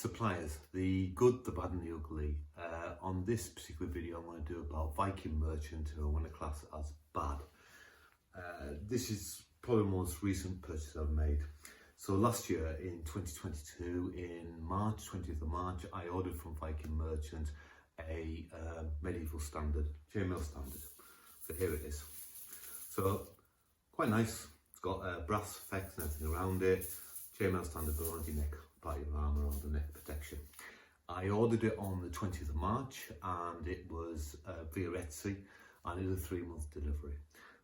Suppliers, the good, the bad and the ugly. On this particular video I'm going to do about Viking merchant, who I want to class as bad. This is probably the most recent purchase I've made. So last year in 2022, in March, 20th of March, I ordered from Viking merchant a medieval standard, chainmail standard. So here it is. So quite nice. It's got brass effects and everything around it. Chainmail standard go around your neck, part of your arm, around the neck protection. I ordered it on the 20th of March and it was via Etsy, and it was a 3-month delivery.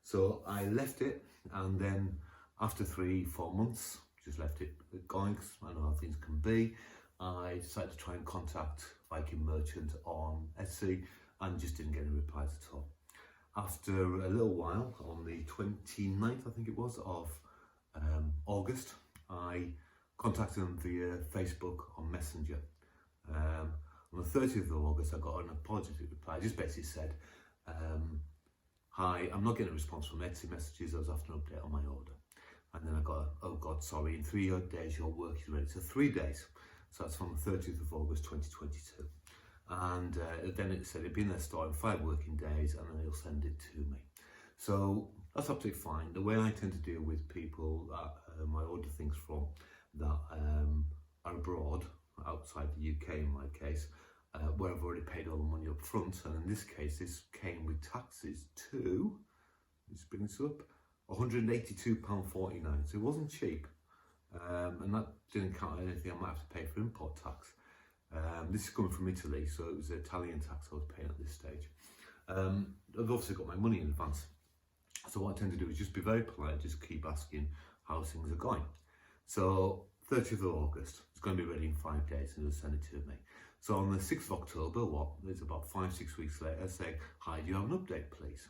So I left it, and then after 3-4 months, just left it going because I know how things can be. I decided to try and contact Viking merchant on Etsy and just didn't get any replies at all. After a little while, on the 29th, I think it was, of August, I contacted them via Facebook on Messenger. On the 30th of August, I got an apologetic reply. I just basically said, hi, I'm not getting a response from Etsy messages. I was after an update on my order. And then I got, oh God, sorry, in 3 days your work is ready. So 3 days. So that's from the 30th of August 2022. And then it said it'd be in their store in 5 working days, and then they'll send it to me. So that's absolutely fine. The way I tend to deal with people that I order things from that are abroad, outside the UK in my case, where I've already paid all the money up front, and in this case this came with taxes to, let's bring this up, £182.49, so it wasn't cheap, and that didn't count anything I might have to pay for import tax. This is coming from Italy, so it was Italian tax I was paying at this stage. I've obviously got my money in advance, so what I tend to do is just be very polite, just keep asking how things are going. So 30th of August, it's going to be ready in 5 days, and they'll send it to me. So on the 6th of October, it's about 5-6 weeks later, saying, hi, do you have an update, please?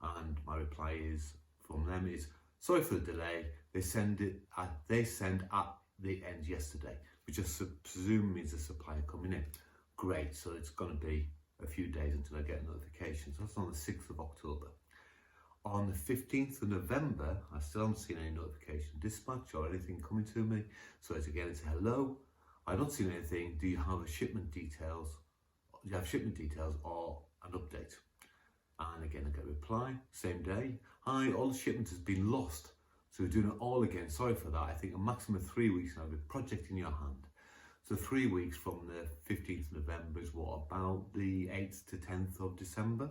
And my reply is, from them is, sorry for the delay, they send at the end yesterday, which I presume means a supplier coming in. Great, so it's going to be a few days until I get a notification. So that's on the 6th of October. On the 15th of November, I still haven't seen any notification dispatch or anything coming to me. So it's again, it's hello, I don't see anything. Do you have a shipment details? Do you have shipment details or an update? And again, I get a reply, same day. Hi, all the shipment has been lost. So we're doing it all again. Sorry for that. I think a maximum of 3 weeks now with project in your hand. So 3 weeks from the 15th of November is what, about the 8th to 10th of December?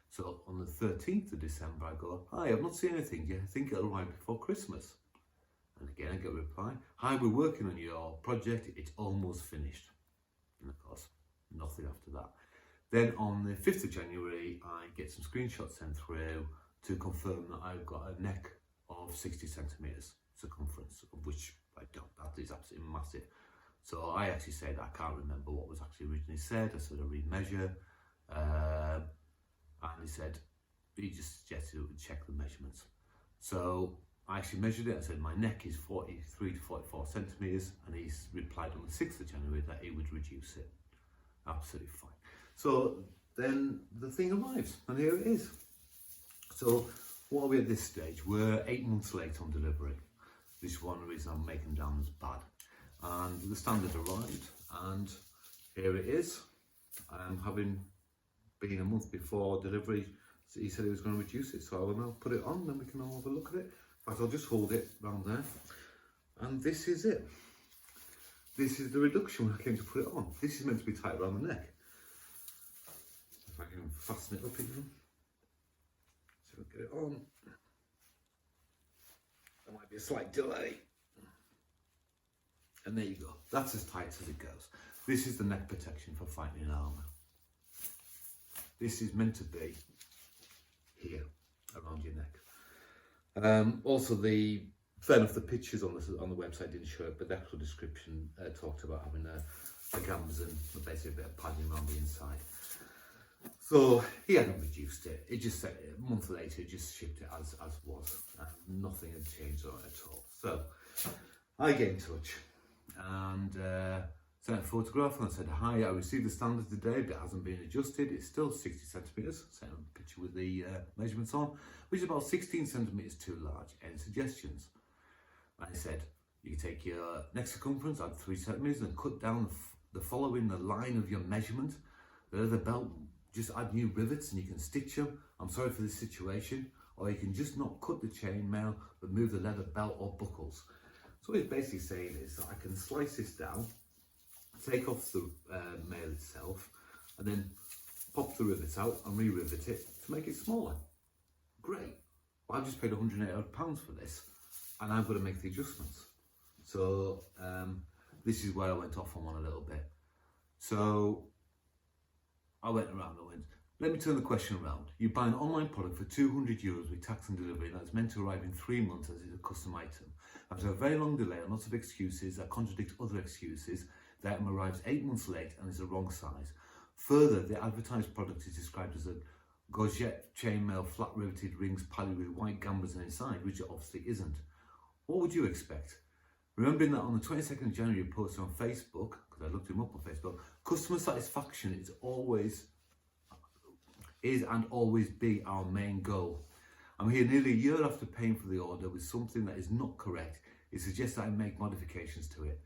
So on the 13th of December, I go, hi, I've not seen anything. Do you think it'll arrive before Christmas? And again, I get a reply, hi, we're working on your project. It's almost finished. And of course, nothing after that. Then on the 5th of January, I get some screenshots sent through to confirm that I've got a neck of 60 centimetres circumference, of which I don't. That is absolutely massive. So I actually said, I can't remember what was actually originally said. I said, I remeasure. And he said, he just suggested it would check the measurements. So I actually measured it. I said, my neck is 43 to 44 centimetres, and he's replied on the 6th of January that he would reduce it. Absolutely fine. So then the thing arrives, and here it is. So what are we at this stage? We're 8 months late on delivery. This is one reason I'm making them down as bad. And the standard arrived, and here it is. Having been a month before delivery, so he said he was going to reduce it, so I will now put it on, then we can all have a look at it. In fact, I'll just hold it round there, and this is it. This is the reduction when I came to put it on. This is meant to be tight around the neck. If I can fasten it up even, so I'll get it on. There might be a slight delay. And there you go. That's as tight as it goes. This is the neck protection for fighting in armour. This is meant to be here, around your neck. Also, fair enough, the pictures on the website didn't show it, but the actual description talked about having a gams and basically a bit of padding around the inside. So he hadn't reduced it. It just said a month later, it just shipped it as was. Nothing had changed on it at all. So I get in touch and sent a photograph, and I said, hi, I received the standard today, but it hasn't been adjusted. It's still 60 centimetres. Sent a picture with the measurements on, which is about 16 centimetres too large. Any suggestions? And I said, You can take your neck circumference, add 3 centimeters, and cut down the following the line of your measurement. The leather belt, just add new rivets and you can stitch them. I'm sorry for this situation. Or you can just not cut the chainmail, but move the leather belt or buckles. So what he's basically saying is that I can slice this down, take off the mail itself, and then pop the rivets out and re-rivet it to make it smaller. Great. Well, I've just paid £180 for this, and I've got to make the adjustments. So this is where I went off on one a little bit. So I went around and went, let me turn the question around. You buy an online product for €200 with tax and delivery that's meant to arrive in 3 months as is a custom item. After a very long delay and lots of excuses that contradict other excuses, the item arrives 8 months late and is the wrong size. Further, the advertised product is described as a gorget chainmail flat riveted rings padded with white gambas inside, which it obviously isn't. What would you expect? Remembering that on the 22nd of January you posted on Facebook, because I looked him up on Facebook, customer satisfaction is and always be our main goal. I'm here nearly a year after paying for the order with something that is not correct. It suggests that I make modifications to it.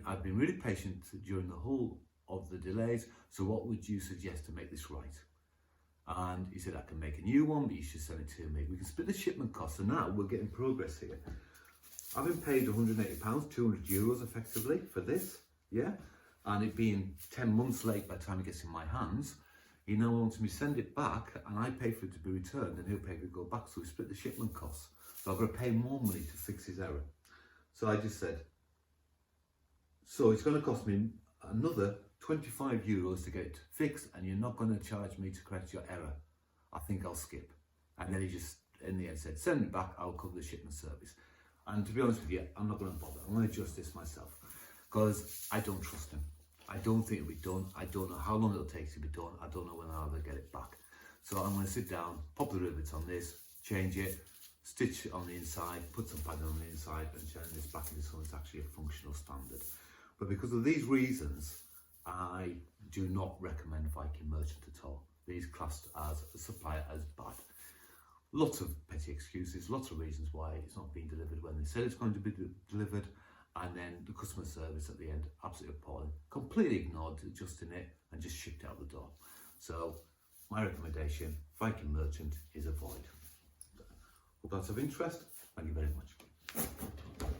I've been really patient during the whole of the delays, so what would you suggest to make this right? And he said, I can make a new one, but you should send it to me. We can split the shipment costs, and now we're getting progress here. I've been paid £180, €200 effectively for this, yeah? And it being 10 months late by the time it gets in my hands, he now wants me to send it back, and I pay for it to be returned, and he'll pay for it to go back, so we split the shipment costs. So I've got to pay more money to fix his error. So I just said, so it's going to cost me another €25 to get it fixed, and you're not going to charge me to correct your error. I think I'll skip. And then he just, in the end, said, send it back, I'll cover the shipment service. And to be honest with you, I'm not going to bother. I'm going to adjust this myself because I don't trust him. I don't think it'll be done. I don't know how long it'll take to be done. I don't know when I'll ever get it back. So I'm going to sit down, pop the rivets on this, change it, stitch it on the inside, put some padding on the inside, and turn this back into something that's actually a functional standard. But because of these reasons, I do not recommend Viking Merchant at all. These classed as a supplier as bad. Lots of petty excuses, lots of reasons why it's not being delivered when they said it's going to be delivered, and then the customer service at the end, absolutely appalling. Completely ignored adjusting it and just shipped out the door. So my recommendation, Viking Merchant, is avoid. Hope that's of interest. Thank you very much.